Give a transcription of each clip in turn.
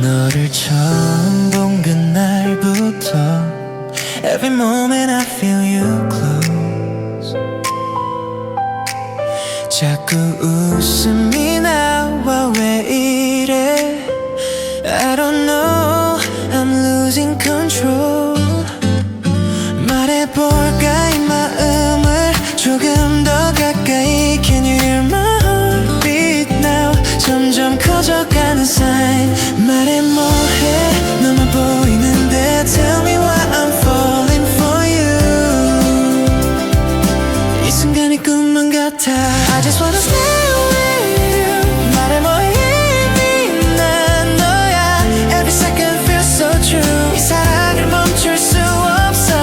너를 처음 본 그날부터 Every moment I feel you close 자꾸 웃음이 나와 왜 이래 I don't know I'm losing control 말해볼까 이 마음을 조금 더 가까이 Can you hear my heartbeat now 점점 커져가는 sign 말해 뭐해 너만 보이는데 Tell me why I'm falling for you 이 순간이 꿈만 같아 I just wanna stay with you 말해 뭐해 난 너야 Every second feels so true 이 사랑을 멈출 수 없어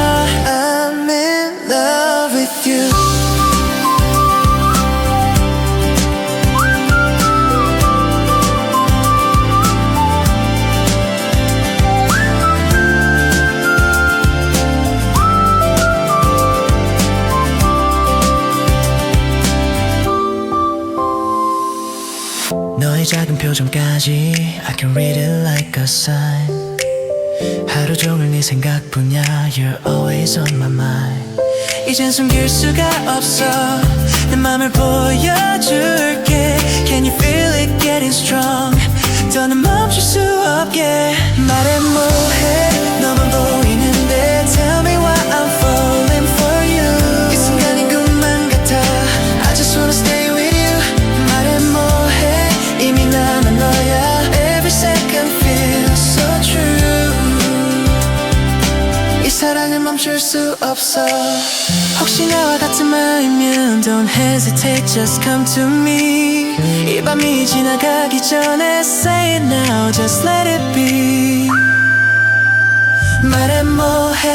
I'm in love with you 너의 작은 표정까지 I can read it like a sign 하루 종일 네 생각뿐이야 You're always on my mind 이젠 숨길 수가 없어 내 맘을 보여줄게 Can you feel it getting strong 더는 멈출 수 없게 말해 뭐해 너만 보이는데 Tell me why I'm falling for you 이 순간이 꿈만 같아 I just wanna stay with you 말해 뭐해 이미 나는 너야 Every second feels so true 이 사랑을 멈출 수 없어 혹시 나와 같은 마음이면 Don't hesitate just come to me 이 밤이 지나가기 전에 Say it now just let it be 말해 뭐해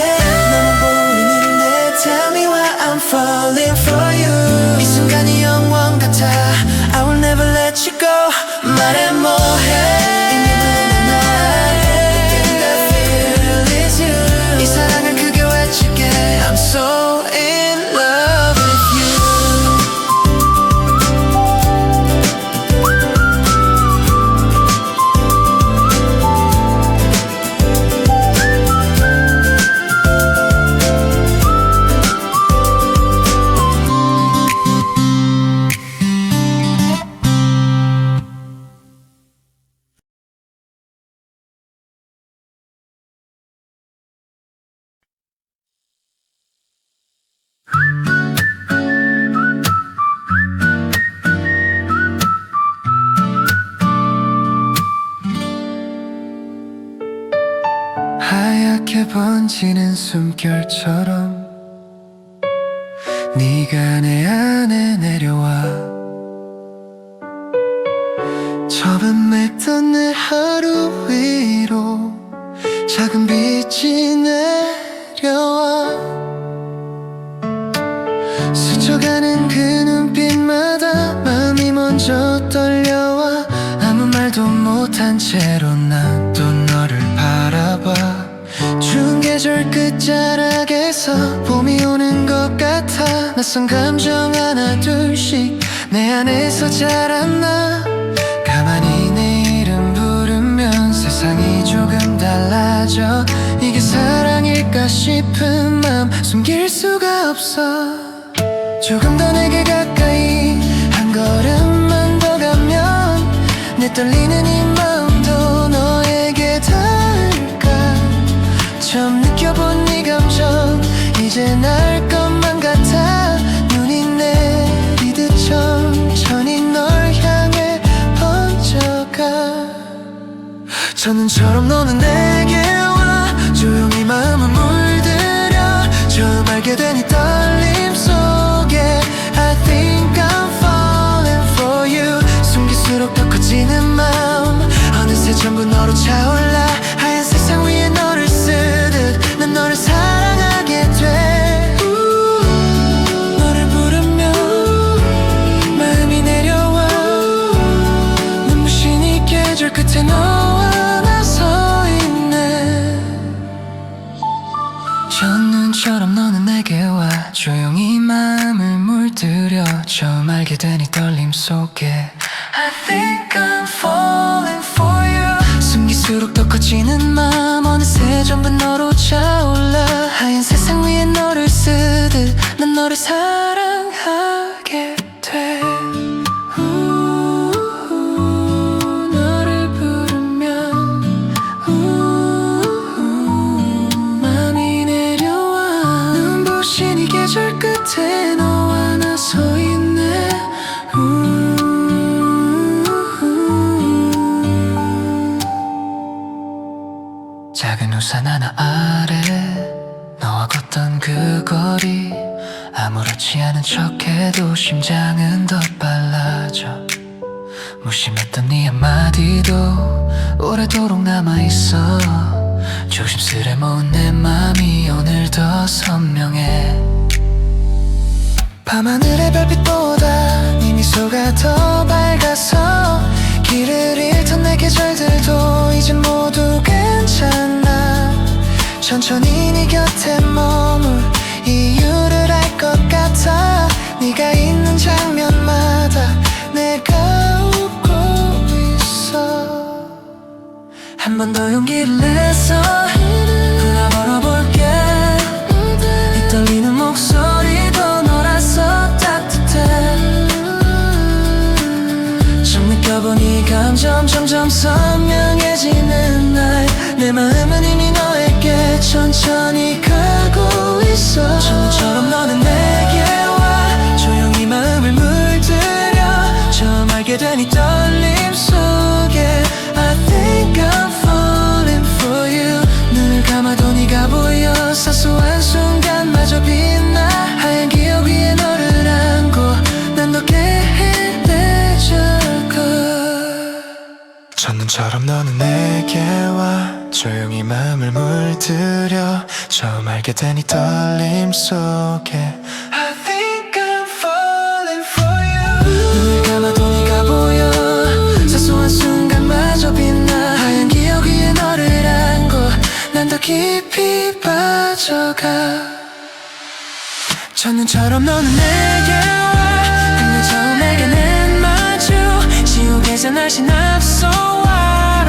너만 보이는데 Tell me why I'm falling for you 이 순간이 영원 같아 I will never let you go 말해 뭐해 I'm so in love with you 하얗게 번지는 숨결처럼 네가 내 안에 내려와 처음 맺던 내 하루 위로 작은 빛이 내려와 스쳐가는 그 눈빛마다 마음이 먼저 떨려와 아무 말도 못한 채로 난 또 너를 바라봐 추운 계절 끝자락에서 봄이 오는 것 같아 낯선 감정 하나 둘씩 내 안에서 자라나 가만히 내 이름 부르면 세상이 조금 달라져 이게 사랑일까 싶은 맘 숨길 수가 없어 조금 더 내게 가까이 한 걸음만 더 가면 내 떨리는 이 마음도 너에게 닿을까 처음 느껴본 네 감정 이제 날 것만 같아 눈이 내리듯 천천히 널 향해 번져가 첫눈처럼 너는 내게 와 조용히 마음을 물들여 처음 알게 된 이 떨림 속에 I think I'm falling for you 숨길수록 더 커지는 마음 어느새 전부 너로 차올라 하얀 세상 위에 너를 쓰듯 난 너를 사랑하게 돼 너를 부르면 마음이 내려와 첫눈처럼 너는 내게 와 조용히 마음을 물들여 처음 알게 된 이 떨림 속에 I think I'm falling for you 숨길수록 더 커지는 마음 어느새 전부 너로 차올라 하얀 세상 위에 너를 쓰듯 난 너를 사랑하게 돼 너를 부르면 맘이 내려와 눈부신 이 계절 끝에 너와 나 서 있네 작은 우산 하나 아래 너와 걷던 그 거리 아무렇지 않은 척해도 심장은 더 빨라져 무심했던 네 한마디도 오래도록 남아있어 조심스레 모은 내 맘이 오늘 더 선명해 밤하늘의 별빛보다 네 미소가 더 밝아서 길을 잃던 내 계절들도 이젠 모두 괜찮아 천천히 네 곁에 머물 이유를 알 것 같아 네가 있는 장면마다 내가 웃고 있어 한 번 더 용기를 내서 눈을 벌어볼게 이 떨리는 목소리도 너라서 따뜻해 처음 느껴보니 감정 점점 선명해지는 날 내 마음은 이미 너에게 천천히 가고 있어 처음처럼 너는 내게 와 조용히 마음을 물들여 처음 알게 된 이 떨림 속에 I think I'm falling for you 눈을 감아도 네가 보여 사소한 순간마저 빛나 하얀 기억 위에 너를 안고 난 더 깨해내줄까 첫눈처럼 너는 내게 와 조용히 마음을 물들여 처음 알게 된 이 떨림 속에 I think I'm falling for you 눈을 감아도 네가 보여 사소한 순간마저 빛나 하얀 기억 위에 너를 안고 난 더 깊이 빠져가 첫눈처럼 너는 내게 와 근데 처음 내게 낸 마주 지옥에서 날씬 앞서와로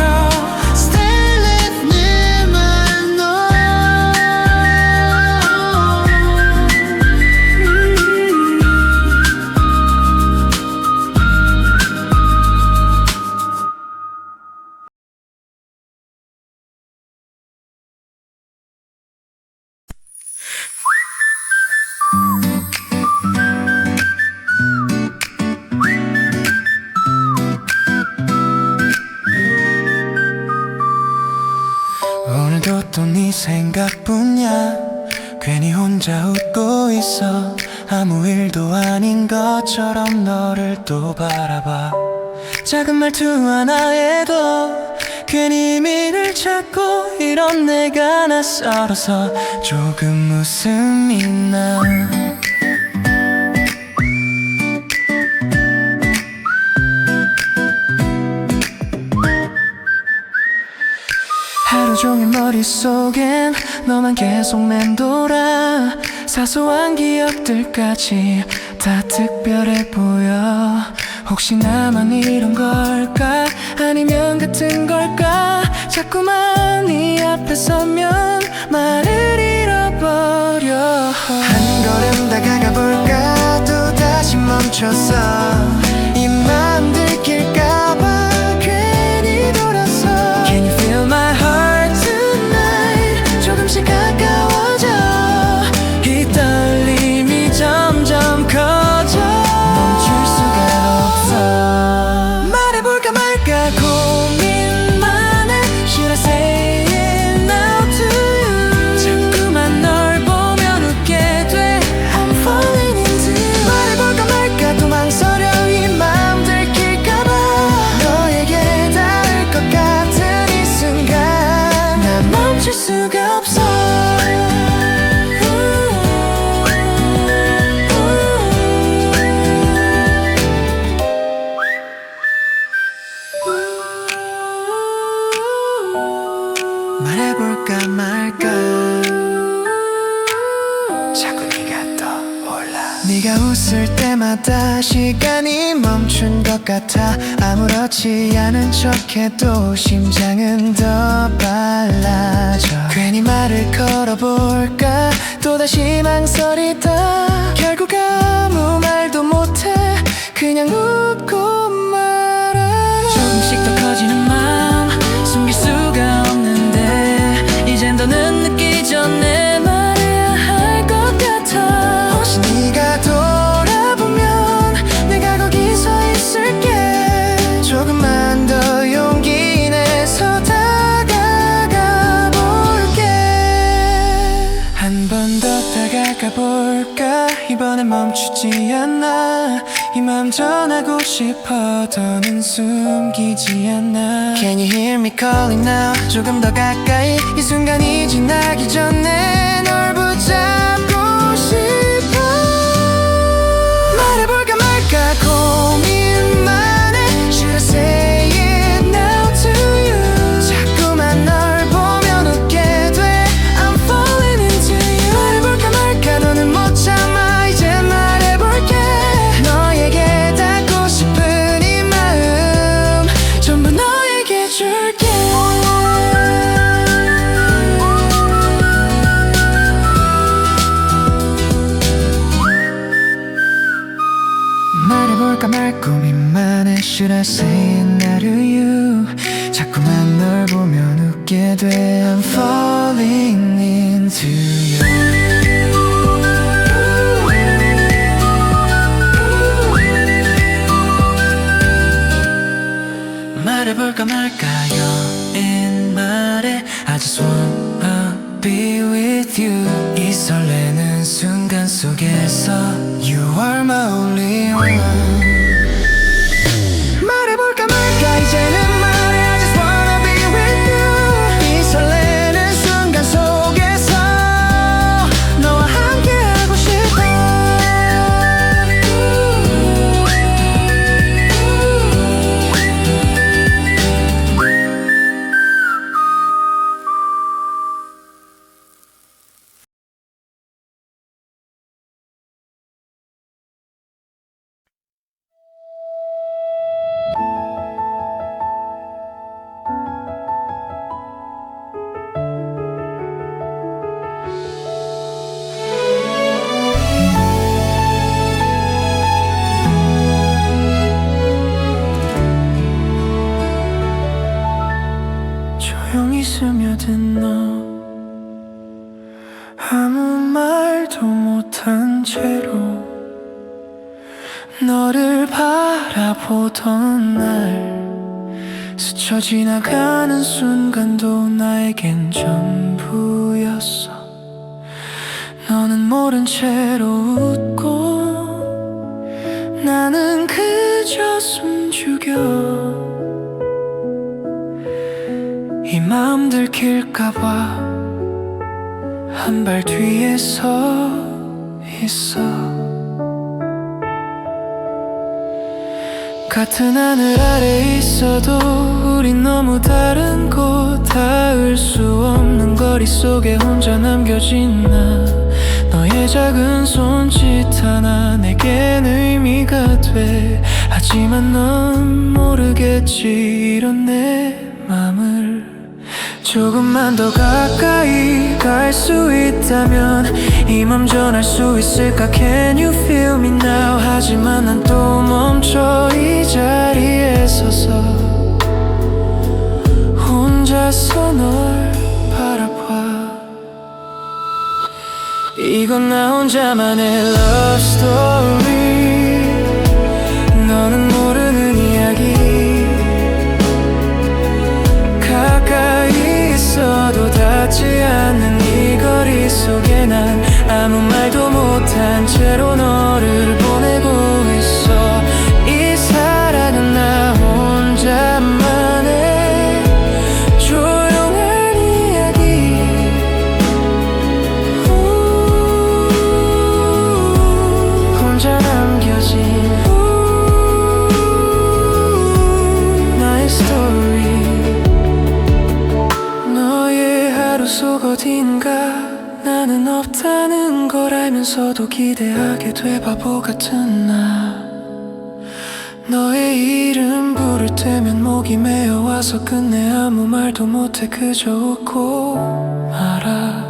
오늘도 또 네 생각뿐이야 괜히 혼자 웃고 있어 아무 일도 아닌 것처럼 너를 또 바라봐 작은 말투 하나에도 괜히 의미를 찾고 이런 내가 낯설어서 조금 웃음이 나 하루 종일 머릿속엔 너만 계속 맴돌아 사소한 기억들까지 다 특별해 보여 혹시 나만 이런 걸까 아니면 같은 걸까 자꾸만 네 앞에 서면 말을 잃어버려 한 걸음 다가가 볼까 또 다시 멈춰서 이 맘 들킬까봐 괜히 돌아서 Can you feel my heart tonight 조금씩 가까워져 이 떨림이 점점 커져 멈출 수가 없어 말해볼까 말까 고민만 해 Should I say it now to you 자꾸만 널 보면 웃게 돼 I'm falling into you 말해볼까 말까 또 망설여 이 네가 웃을 때마다 시간이 멈춘 것 같아. 아무렇지 않은 척해도 심장은 더 빨라져. 괜히 말을 걸어볼까 또다시 망설이다. 결국 아무 말도 못해 그냥 웃고 말아. 조금씩 더 커지는 마음 숨길 수가 없는데 이젠 더는 느끼기 전에 말해야 할 것 같아. 혹시 네가 돌아보면 내가 거기 서 있을게. 조금만 더 용기 내서 다가가 볼게. 한 번 더 다가가 볼까. 이번엔 멈추지 않아. 이 맘 전하고 싶어 더는 숨기지 않아. Can you hear me calling now. 조금 더 가까이 이 순간이 지나기 전에 널 붙잡고 싶어. 말해볼까 말까 고민만 해. Should I say it now to you. 자꾸만 널 보면 웃게 돼. I'm falling into you. 말해볼까 말까 너는 못 참아. 이제 말해볼게. 너에게 닿고 싶은 이 마음 전부 너에게 줄게. 말해볼까 말 고민만 해. Should I say it now to you. 자꾸만 널 보면 웃게 돼. I'm falling into you. 말해볼까 말까요 인 말해. I just wanna be with you. 이 설레는 순간 속에서 You are my only one. 말해볼까 말까 이제는 말해. I just wanna be with you. 이 설레는 순간 속에서 너와 함께하고 싶어. 조용히 스며든 너. 아무 말도 못한 채로 너를 바라보던 날 스쳐 지나가는 순간도 나에겐 전부였어. 너는 모른 채로 웃고 나는 그저 숨죽여. 이 마음 들킬까봐 한 발 뒤에 서 있어. 같은 하늘 아래 있어도 우린 너무 다른 곳. 닿을 수 없는 거리 속에 혼자 남겨진 나. 너의 작은 손짓 하나 내겐 의미가 돼. 하지만 넌 모르겠지 이런 내 맘을. 조금만 더 가까이 갈 수 있다면 이 맘 전할 수 있을까. Can you feel me now. 하지만 난 또 멈춰 이 자리에 서서 혼자서 널 바라봐. 이건 나 혼자만의 love story. 너는 모르는 이야기. 가까이 있어도 닿지 않는 이 거리 속에 난 아무 말도 못한 채로 너를 보내고 있어. 이 사랑은 나 혼자만의 조용한 이야기. 혼자 남겨진 나의 스토리. 너의 하루 속 어딘가 나는 없다. 못하는 걸 알면서도 기대하게 돼 바보 같은 나. 너의 이름 부를 때면 목이 메어와서 끝내 아무 말도 못해 그저 웃고 말아.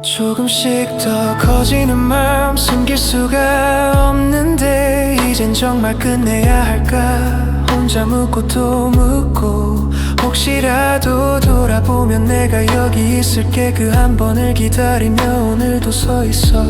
조금씩 더 커지는 마음 숨길 수가 없는데 이젠 정말 끝내야 할까. 혼자 묻고 또 묻고 혹시라도 돌아보면 내가 여기 있을게. 그 한 번을 기다리며 오늘도 서 있어.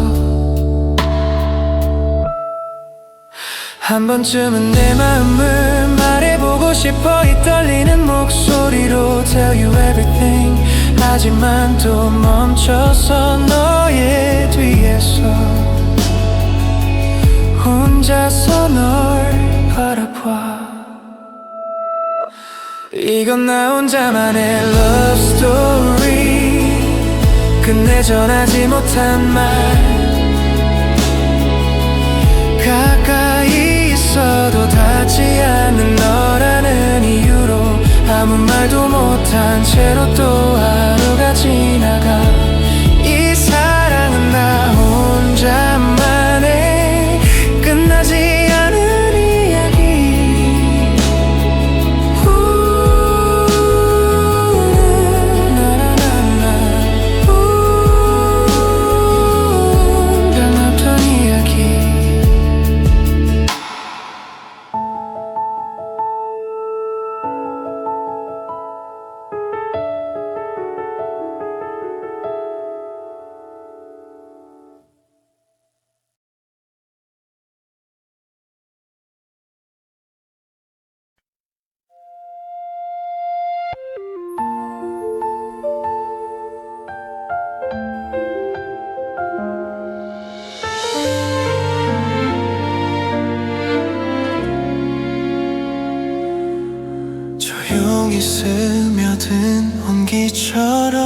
한 번쯤은 내 마음을 말해보고 싶어. 이 떨리는 목소리로 tell you everything. 하지만 또 멈춰서 너의 뒤에서 혼자서 널 바라봐. 이건 나 혼자만의 love story. 끝내 전하지 못한 말 가까이 있어도 닿지 않는 너라는 이유로 아무 말도 못한 채로 또 하루가 지나가. 이 사랑은 나 혼자만의 끝나지 않은 이야기. 변했던 이야기. 조용히 스며든 온기처럼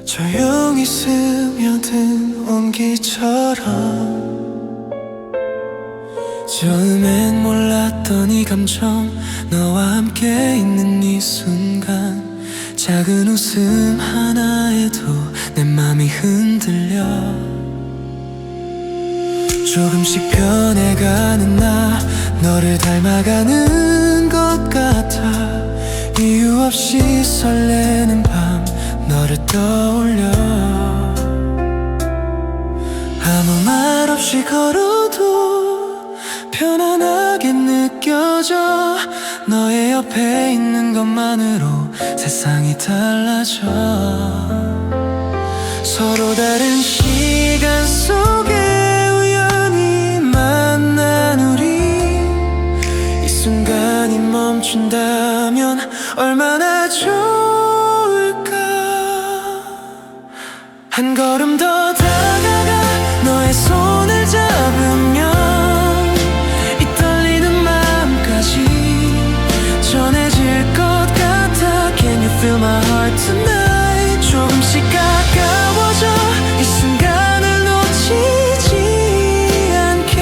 조용히 스며든 온기처럼 처음엔 몰랐던 이 감정 너와 함께 있는 이 순간 작은 웃음 하나에도 내 맘이 흔들려. 조금씩 변해가는 나 너를 닮아가는 것 같아. 이유 없이 설레는 밤 너를 떠올려. 아무 말 없이 걸어도 편안하게 느껴져. 너의 옆에 있는 것만으로 세상이 달라져. 서로 다른 시간 속에 우연히 만난 우리. 이 순간이 멈춘다면 얼마나 좋을까. 한 걸음 더 다가가 너의 손을 잡으면 이 떨리는 마음까지 전해질 것 같아. Can you feel my heart tonight. 조금씩 가까워져 이 순간을 놓치지 않게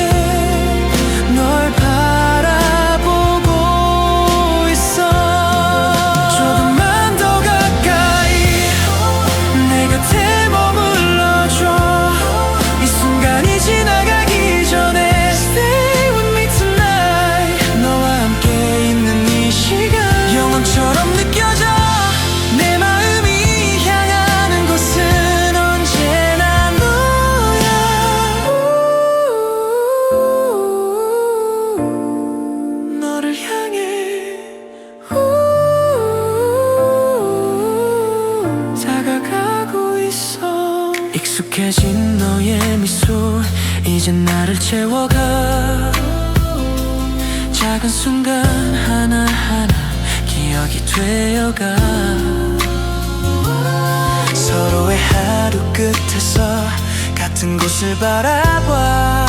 널 바라보고 있어. 조금만 더 가까이 내 곁에 머물러줘. 이 순간이 지나가기 전에 Stay with me tonight. 너와 함께 있는 이 시간 영원처럼 느껴져. 내 마음이 향하는 곳은 언제나 너야. 너를 향해 다가가고 있어. 익숙해진 너의 미소 이젠 나를 채워가. 작은 순간 하나하나 기억이 되어가. 서로의 하루 끝에서 같은 곳을 바라봐.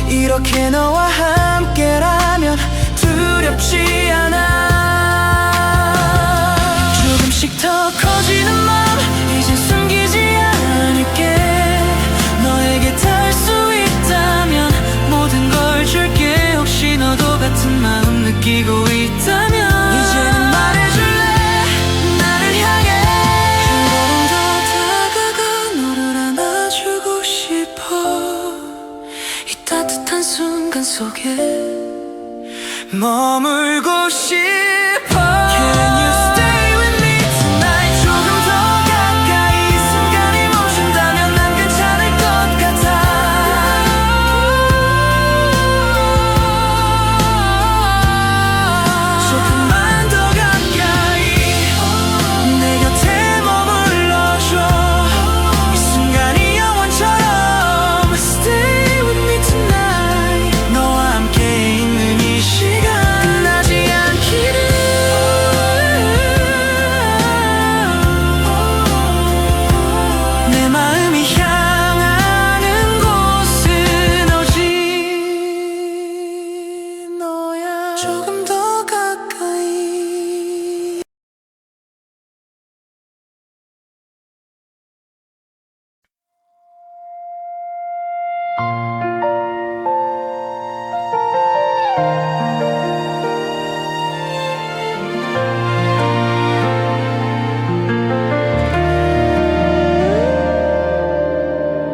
이렇게 너와 함께라면 두렵지 않아. 조금씩 더 커지는 마음 이젠 숨기지 않을게. 너에게 닿을 수 있다면 모든 걸 줄게. 혹시 너도 같은 마음 느끼고 있다면 이제는 말해줄래. 나를 향해 머물고 싶어. Can you stay with me tonight? 조금 더 가까이 순간이 멈춘다면 난 괜찮을 것 같아. 조금만 더 가까이 내 곁에 머물러줘. 이 순간이 영원처럼 Stay with me tonight. 너와 함께 있는 이 시간 끝나지 않기를. 내 마음이 향하는 곳은 오직 너야. 조금 더 가까이.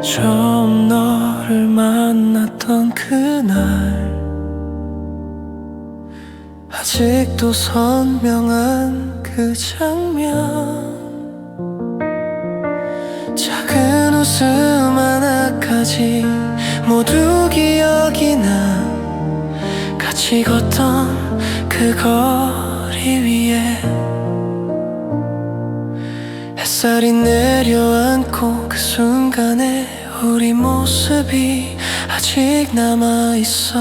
처음 너를 만났던 그날 아직도 선명한 그 장면. 작은 웃음 하나까지 모두 기억이 나. 같이 걷던 그 거리 위에 햇살이 내려앉고 그 순간에 우리 모습이 아직 남아있어.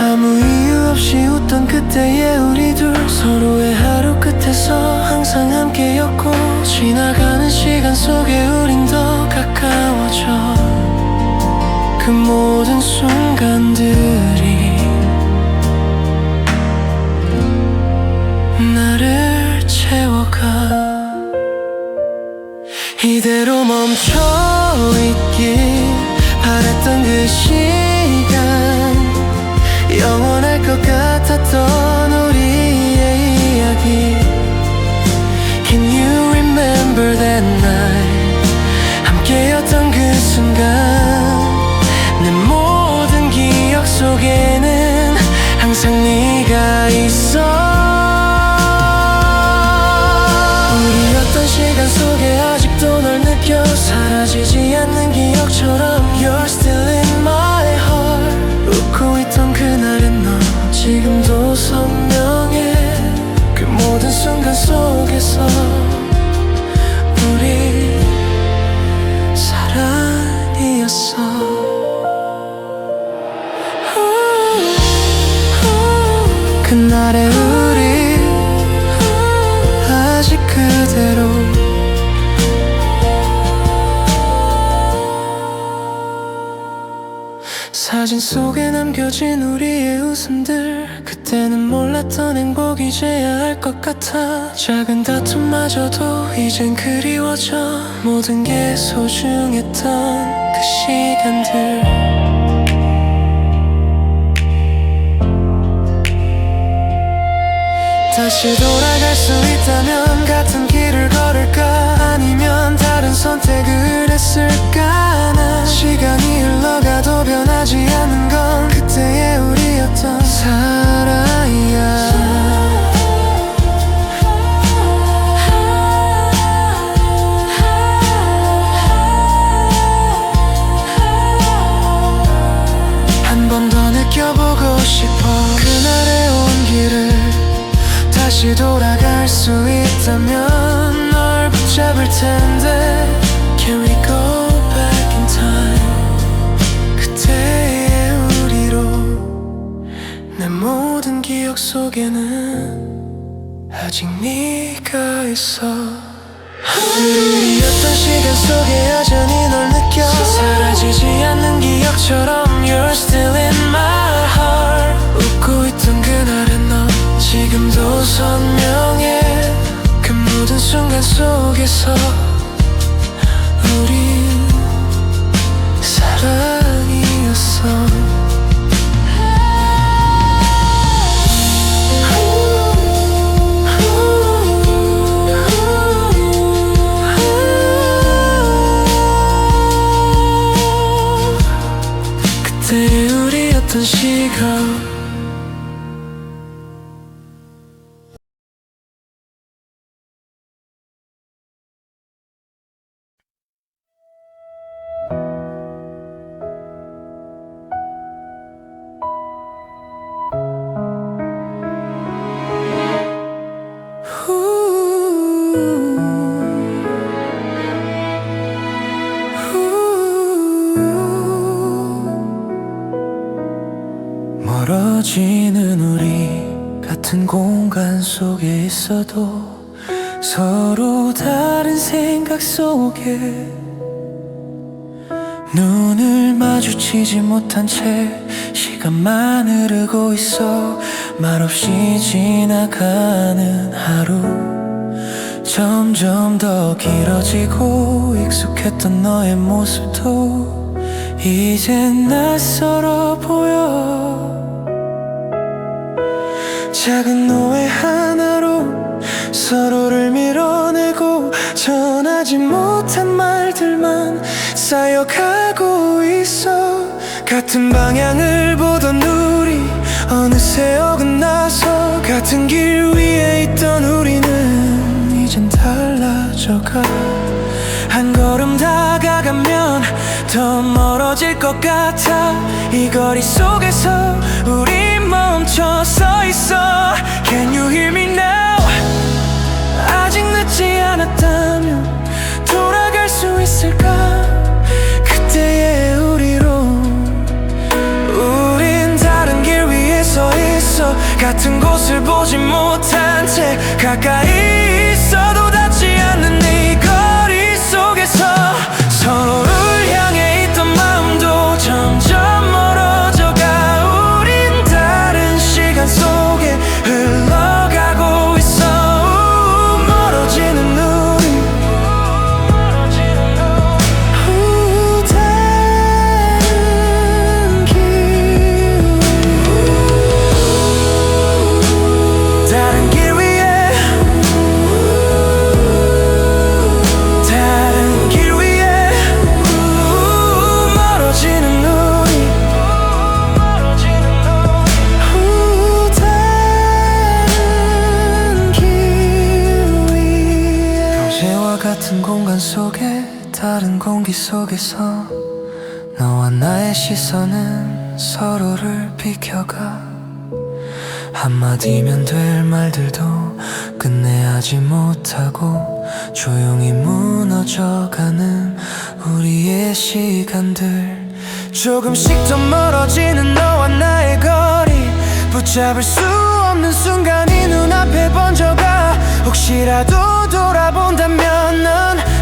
아무 이유 없이 웃던 그때의 우리 둘, 서로의 하루 끝에서 항상 함께였고, 지나가는 시간 속에 우린 더 가까워져. 그 모든 순간들이 나를 채워가. 이대로 멈춰있길 바랬던 그 시간, 영원할 것 같았던 우리의 이야기. Can you remember that night? 함께였던 그 순간, 내 모든 기억 속에는 항상 네가 있어. 우리였던 시간 속에 아직도 널 느껴. 사라지지 않는 기억처럼 You're still in my heart. 웃고 있던 그날의 너 지금도 선명해. 그 모든 순간 속에서 우리 사랑이었어. 그날의 우리 아직 그대로. 사진 속에 남겨진 우리의 웃음들, 그때는 몰랐던 행복 이제야 알 것 같아. 작은 다툼마저도 이젠 그리워져. 모든 게 소중했던 그 시간들. 다시 돌아갈 수 있다면 같은 길을 걸을까? 아니면 다른 선택을 했을까? 난 시간이 흘러가도 변하지 않는 건 그때의 우리였던 사랑이야. 한 번 더 느껴보고 싶어. 그날의 온기를 다시 돌아갈 수 있다면 널 붙잡을 텐데. Can we go back in time? 그때의 우리로. 내 모든 기억 속에는 아직 네가 있어. 우리였던 시간 속에 여전히 널 느껴. 사라지지 않는 기억처럼 You're still in my heart. 웃고 있던 그날의 너 지금도 선명해. 그 모든 순간 속에서 우린 사랑이었어. 그때 우리였던 멀어지는 우리 같은 공간 속에 있어도 서로 다른 생각 속에 눈을 마주치지 못한 채 시간만 흐르고 있어. 말없이 지나가는 하루 점점 더 길어지고 익숙했던 너의 모습도 이젠 낯설어 보여. 작은 오해 하나로 서로를 밀어내고 전하지 못한 말들만 쌓여가고 있어. 같은 방향을 보던 우리 어느새 어긋나서 같은 길 위에 있던 우리는 이젠 달라져가. 한 걸음 다가가면 더 멀어질 것 같아. 이 거리 속에서 우리 멈춰 서 있어. Can you hear me now? 아직 늦지 않았다면 돌아갈 수 있을까? 그때의 우리로 우린 다른 길 위에 서 있어. 같은 곳을 보지 못한 채 가까이 있어도 닿지 않는 이 거리 속에서 서로를 향해 있던 마음도 점점 멀어져가. 우린 다른 시간 속에 흘러가고 있어. 멀어지는 우리 다른 길 다른 길 위에 다른 길 위에 멀어지는 우리 다른 길 위에 평소와 같은 공간 속에 다른 공기 속에서 너와 나의 시선은 서로를 비켜가. 한마디면 될 말들도 끝내 하지 못하고 조용히 무너져가는 우리의 시간들. 조금씩 더 멀어지는 너와 나의 거리 붙잡을 수 없는 순간이 눈앞에 번져가. 혹시라도 돌아본다면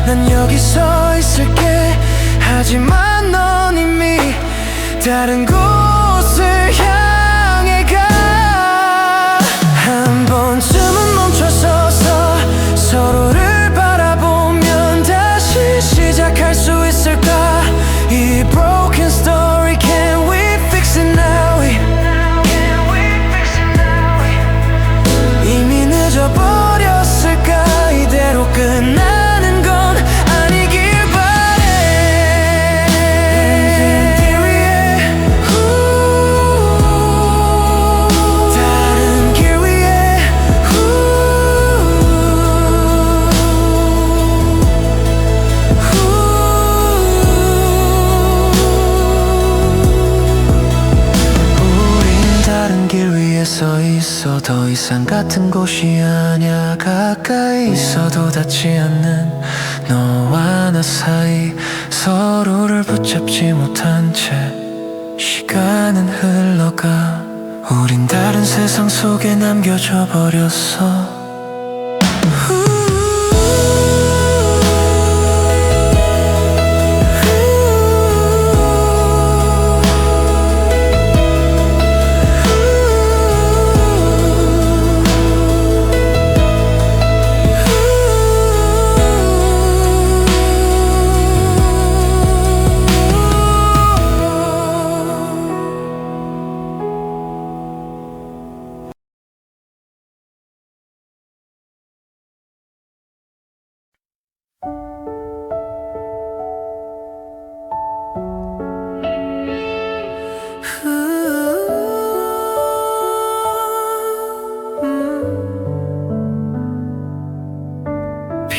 난 여기 서 있을게. 하지만 넌 이미 다른 곳을 향해 가. 한 번쯤은 멈춰서서 서로를 바라보면 다시 시작할 수 있을까? 이 broken story, can we fix it now? 이미 늦어버렸을까? 이대로 끝나는 건 아니길 바래. 다른 길 위에 우린 다른 길 위에 서 있어. 더 이상 같은 곳이 아냐. 가까이 있어도 닿지 않는 너와 나 사이 서로를 붙잡지 못한 채 시간은 흘러가. 우린 다른 세상 속에 남겨져 버렸어.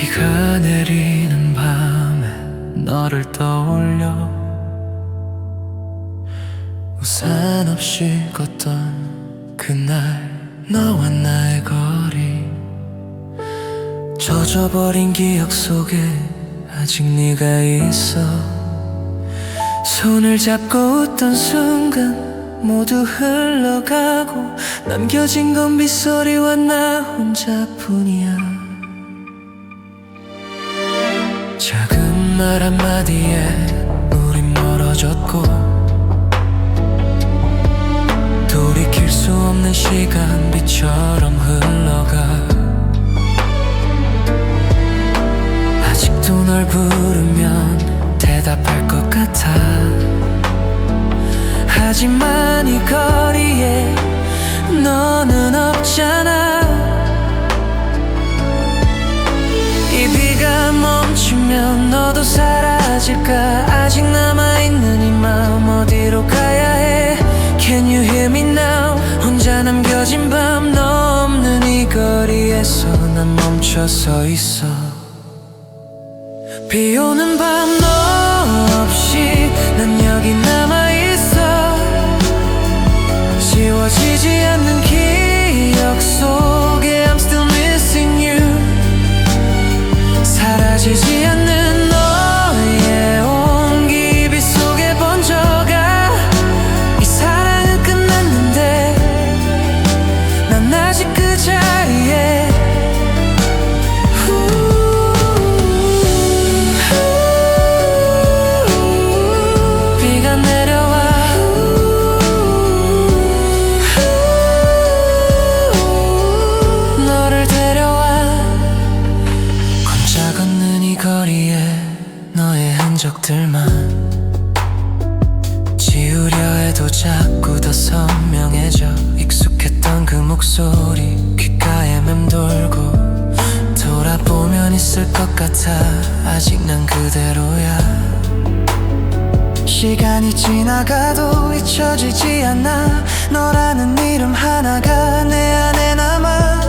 비가 내리는 밤에 너를 떠올려 우산 없이 걷던 그날 너와 나의 거리 젖어버린 기억 속에 아직 네가 있어 손을 잡고 웃던 순간 모두 흘러가고 남겨진 건 빗소리와 나 혼자뿐이야 작은 말 한마디에 우린 멀어졌고 돌이킬 수 없는 시간 빛처럼 흘러가 아직도 널 부르면 대답할 것 같아 하지만 이 거리에 너는 없잖아 이 비가 멈추면 너도 사라질까 아직 남아있는 이 마음 어디로 가야 해 Can you hear me now 혼자 남겨진 밤 너 없는 이 거리에서 난 멈춰 서 있어 비 오는 밤 너 없이 난 여기 남아있어 지워지지 않는 기억 속에 I'm still missing you 사라지지 않는 너의 온기 빛 속에 번져가 이 사랑은 끝났는데 난 아직 그 자리에 비가 내려와 너를 데려와 혼자 걷는 이 거리에 너의 흔적들만 지우려 해도 자꾸 더 선명해져 익숙했던 그 목소리 귓가에 맴돌고 돌아보면 있을 것 같아 아직 난 그대로야 시간이 지나가도 잊혀지지 않아 너라는 이름 하나가 내 안에 남아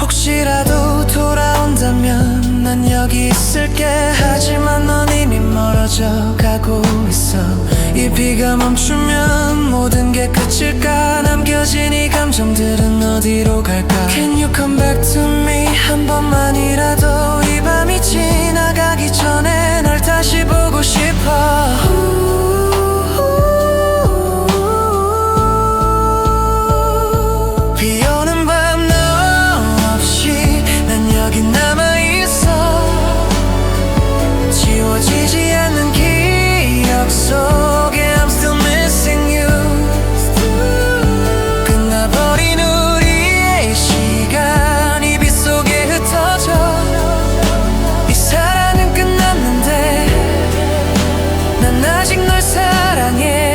혹시라도 돌아온다면 난 여기 있을게 하지만 넌 이미 멀어져 가고 있어 이 비가 멈추면 모든 게 끝일까 남겨진 이 감정들은 어디로 갈까 Can you come back to me 한 번만이라도 이 밤이 지나가기 전에 널 다시 보고 싶어 비 오는 밤 너 없이 난 여기 남아있어 지워지지 않는 기억 속에 I'm still missing you 끝나버린 우리의 시간이 빛 속에 흩어져 이 사랑은 끝났는데 난 아직 널 사랑해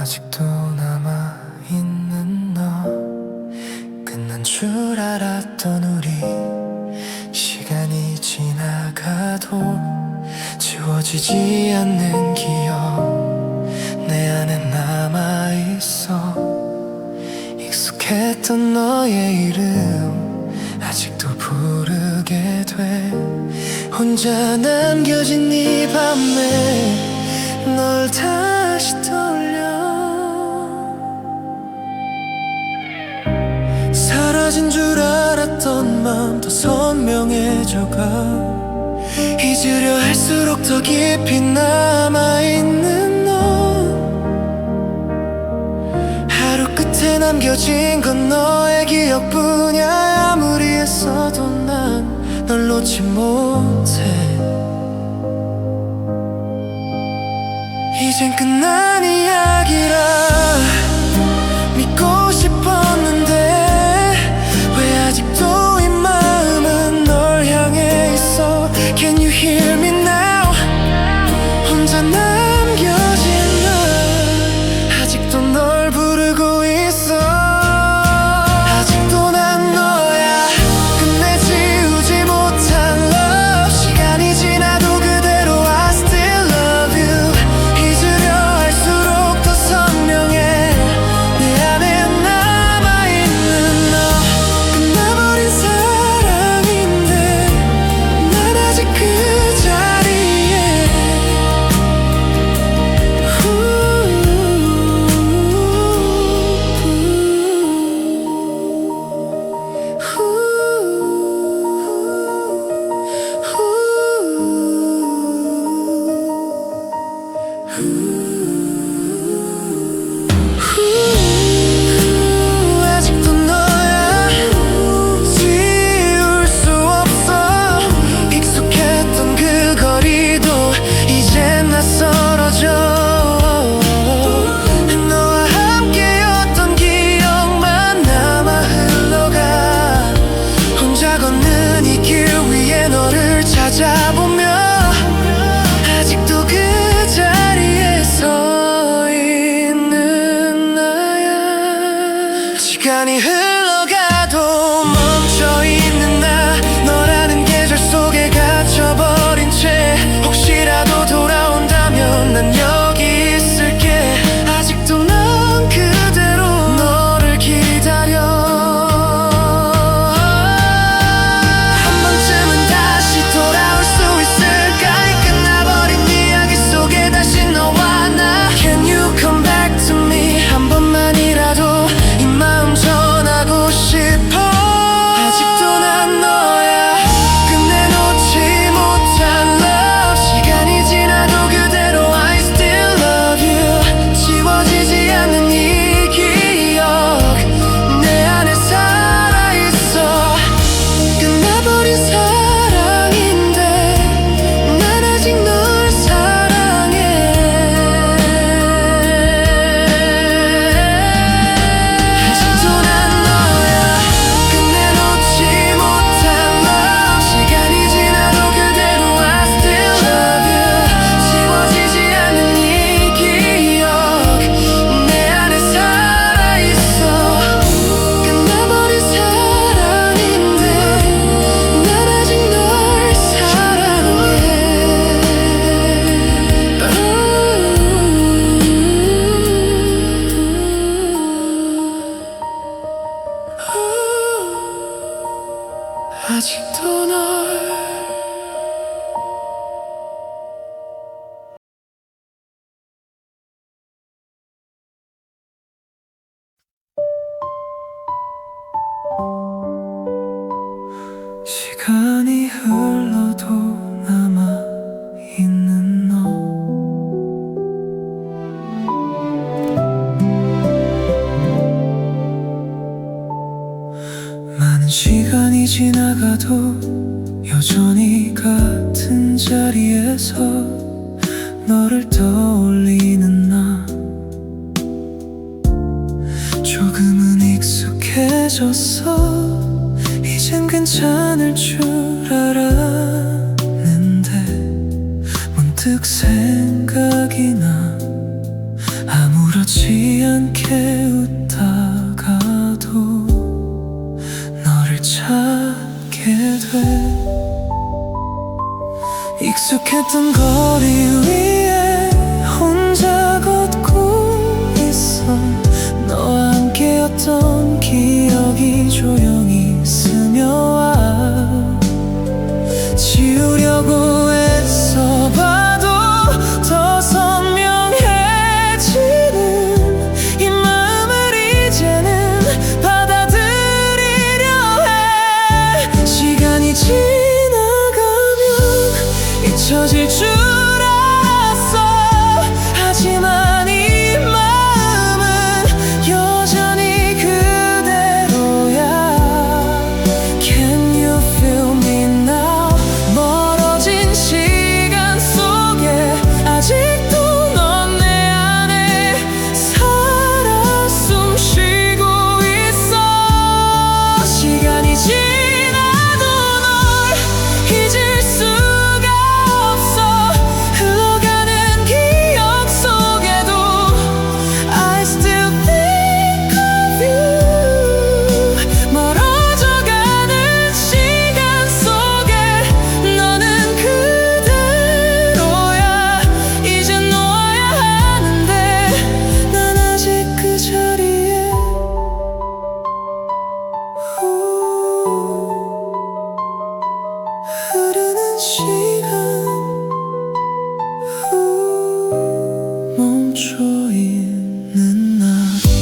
아직도 남아있는 너 끝난 줄 알았던 우리 시간이 지나가도 지워지지 않는 기억 내 안에 남아있어 익숙했던 너의 이름 아직도 부르게 돼 혼자 남겨진 이 밤에 널 다시 떠올려 사라진 줄 알았던 마음도 선명해져가 잊으려 할수록 더 깊이 남아있는 너 하루 끝에 남겨진 건 너의 기억뿐이야 아무리 애써도 난 널 놓지 못해. 이젠 끝난 이야기라 믿고 싶었는데 왜 아직도 이 마음은 널 향해 있어. Can you hear me now? 혼자 남겨진 널 아직도 널 부르고 있어. 아직도 난 너야 끝내 지우지 못한 love. 시간이 지나도 그대로 I still love you. 잊으려 할수록 더 선명해 내 안에 남아있는 너. 끝나버린 사랑인데 난 아직 그 자리에. 아직도 너야 지울 수 없어. 익숙했던 그 거리도 이젠 낯설어져. 너와 함께였던 기억만 남아 흘러가. 혼자 걷는 이 길 위에 너를 찾아보며 아직도 그 자리에 서 있는 나야. 시간이 흘러가도 멈춰있는 나. 너라는 계절 속에 갇혀버린 채 혹시라도 돌아온다면 난 여기 있을게. 아직도 난 그대로 너를 기다려. 한 번쯤은 다시 돌아올 수 있을까? 이 끝나버린 이야기 속에 다시 너와 나. Can you come back to me? 한 번만이라도 이 마음 전하고 싶어. 아직도 난 너야 끝내 놓지 못한 love. 시간이 지나도 그대로 I still love you. 지워지지 않는 이 기억 내 안에 살아있어. 끝나버린 사랑인데 난 아직 널 사랑해. 아직도 난 너야 끝내 놓지 못한 love. 시간이 지나도 그대로 I still love you. 지워지지 않는 이 기억 내 안에 살아있어. 끝나버린 사랑인데 난 아직 널 사랑해. 아직도 널. 시간이 흘러도 남아있는 너. 많은 시간이 지나가도 여전히 같은 자리에서 너를 떠올리는 나. 조금은 익숙해졌어. 이젠 괜찮을 줄 알았는데 문득 생각이 나. 아무렇지 않게 웃다가도 너를 찾게 돼. 익숙했던 거리 위에 혼자 걷고 있어. 너와 함께였던 기억이 조용히 스며와. 지우려고 애써봐도 더 선명해지는 이 마음을 이제는 받아들이려 해. 시간이 지나가면 잊혀질 줄 알았어. 하지만 이 마음은 여전히 그대로야. Can you feel me now? 시간 멈춰있는 나.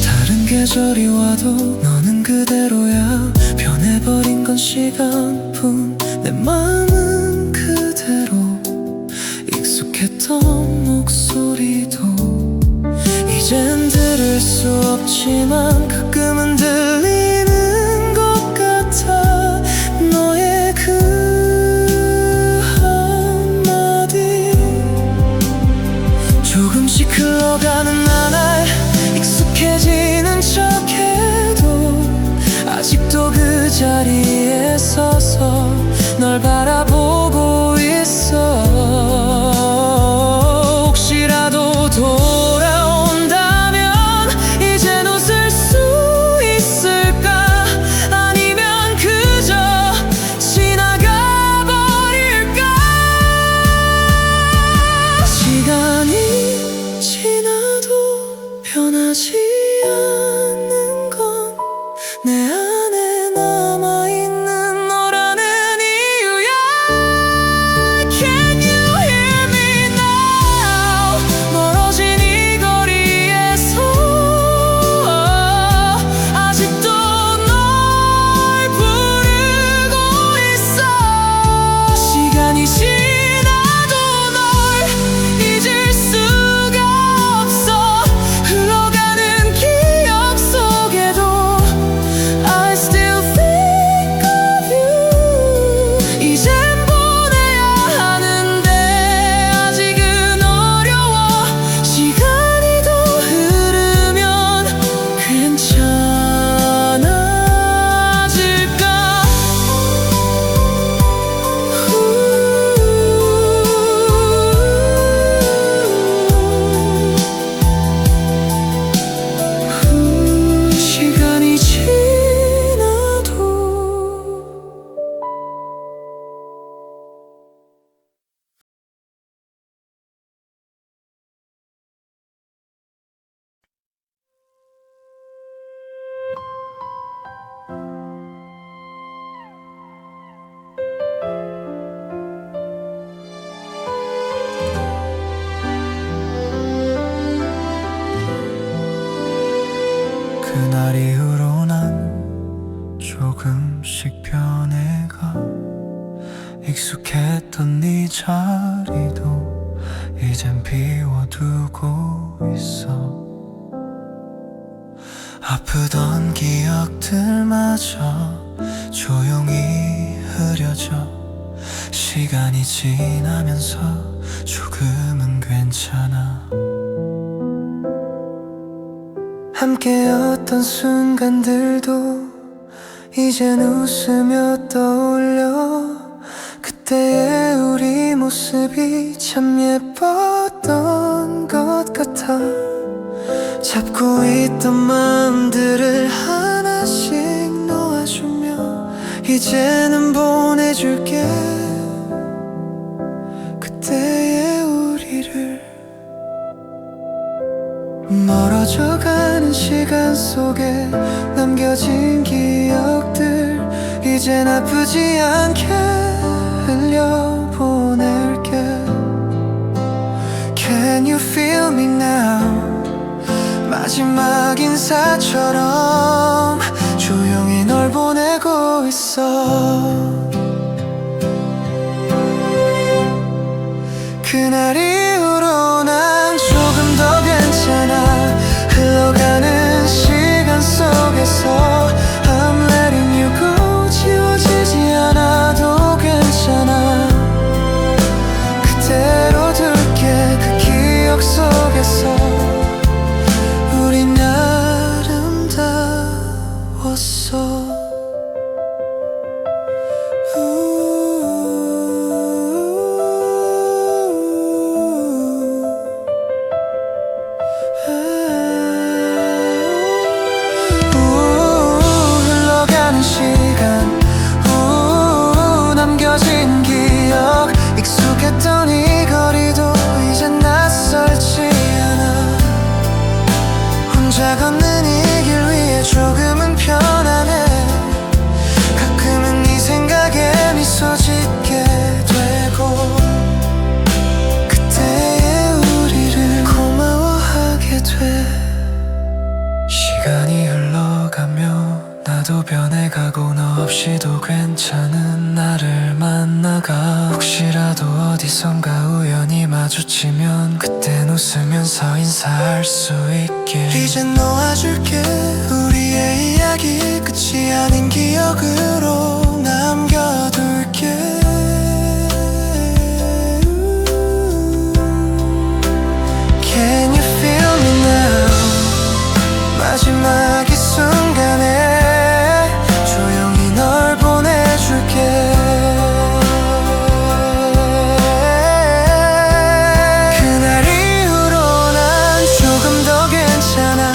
다른 계절이 와도 너는 그대로야. 변해버린 건 시간뿐. 내 마음은 그대로. 익숙했던 목소리도 이젠 들을 수 없지만 가끔은 들리는 것 같아. 너의 그 한마디. 조금씩 흘러가는 나날 익숙해지는 척해도 아직도 그 자리에 서서 널 바라보고 있어. 혹시라도 돌아온다면 이젠 웃을 수 있을까? 아니면 그저 지나가 버릴까? 시간이 지나도 변하지 않는 건 내 안에 남아있는 너라는 이유야. Can you hear me now? 멀어진 이 거리에서 아직도 널 부르고 있어. 시간이 지나도 널 잊을 수가 없어. 흘러가는 기억 속에도 I still think of you. 이젠 보내야 하는데 아직은 어려워. 시간이 더 흐르면 괜찮아질까? 시간이 지나도. 그날 이후로 난 조금씩 변해가. 익숙했던 네 자리도 이젠 비워두고 있어. 아프던 기억들마저 조용히 흐려져. 시간이 지나면서 조금은 괜찮아. 함께였던 순간들도 이젠 웃으며 떠올려. 그때의 우리 모습이 참 예뻤던 것 같아. 잡고 있던 마음들을 하나씩 놓아주며 이제는 보내줄게. 그때의 우리를. 멀어져가는 시간 속에 남겨진 기억들 이젠 아프지 않게 흘려보낼게. Can you feel me now? 마지막 인사처럼 조용히 널 보내고 있어. 그날 이후로 난 조금 더 괜찮아. 흘러가는 시간 속에서 I'm letting you go. 지워지지 않아도 괜찮아. 그대로 둘게. 그 기억 속에서 우린 아름다웠어. 괜찮은 나를 만나가 혹시라도 어디선가 우연히 마주치면 그땐 웃으면서 인사할 수 있게 이젠 놓아줄게 우리의 이야기 끝이 아닌 기억으로 남겨둘게 Can you feel me now 마지막 이 순간에 조용히 널 보내줄게 그날 이후로 난 조금 더 괜찮아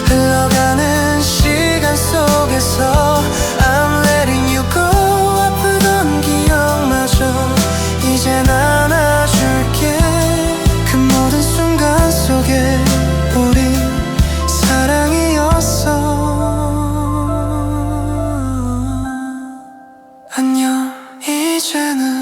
흘러가는 시간 속에서 I'm letting you go 아프던 기억마저 이젠 안아줄게 그 모든 순간 속에 우리 사랑이었어 안녕 이제는